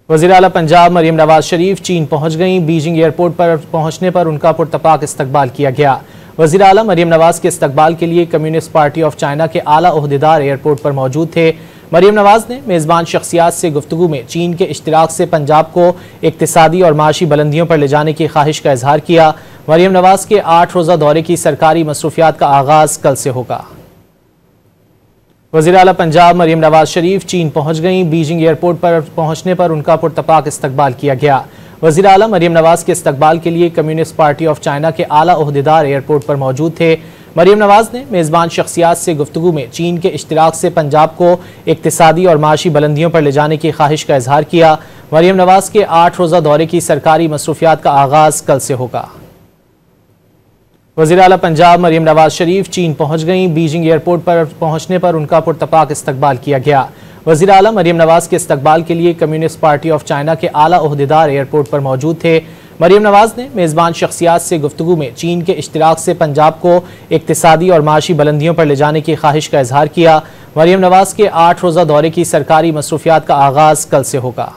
वज़ीर आला पंजाब मरियम नवाज शरीफ चीन पहुंच गईं। बीजिंग एयरपोर्ट पर पहुंचने पर उनका पुरतपाक इस्तकबाल किया गया। वज़ीर आला मरियम नवाज के इस्तकबाल के लिए कम्युनिस्ट पार्टी ऑफ चाइना के आला ओहदेदार एयरपोर्ट पर मौजूद थे। मरियम नवाज ने मेज़बान शख्सियात से गुफ्तगू में चीन के इश्तिराक से पंजाब को इक्तिसादी और माशी बुलंदियों पर ले जाने की ख्वाहिश का इजहार किया। मरियम नवाज के 8 रोज़ा दौरे की सरकारी मसरूफियात का आगाज़ कल से होगा। वज़ीर आला पंजाब मरियम नवाज शरीफ चीन पहुंच गईं। बीजिंग एयरपोर्ट पर पहुंचने पर उनका पुरतपाक इस्तकबाल किया गया। वज़ीर आला मरियम नवाज के इस्तकबाल के लिए कम्युनिस्ट पार्टी ऑफ चाइना के आला ओहदेदार एयरपोर्ट पर मौजूद थे। मरियम नवाज ने मेज़बान शख्सियात से गुफ्तगू में चीन के इश्तिराक से पंजाब को इक्तिसादी और माशी बुलंदियों पर ले जाने की ख्वाहिश का इजहार किया। मरियम नवाज के 8 रोज़ा दौरे की सरकारी मसरूफियात का आगाज़ कल से होगा। वज़ीर आला पंजाब मरियम नवाज शरीफ चीन पहुंच गईं। बीजिंग एयरपोर्ट पर पहुंचने पर उनका पुरतपाक इस्तकबाल किया गया। वज़ीर आला मरियम नवाज के इस्तकबाल के लिए कम्युनिस्ट पार्टी ऑफ चाइना के आला ओहदेदार एयरपोर्ट पर मौजूद थे। मरियम नवाज ने मेज़बान शख्सियात से गुफ्तगू में चीन के इश्तिराक से पंजाब को इक्तिसादी और माशी बुलंदियों पर ले जाने की ख्वाहिश का इजहार किया। मरियम नवाज के 8 रोज़ा दौरे की सरकारी मसरूफियात का आगाज़ कल से होगा।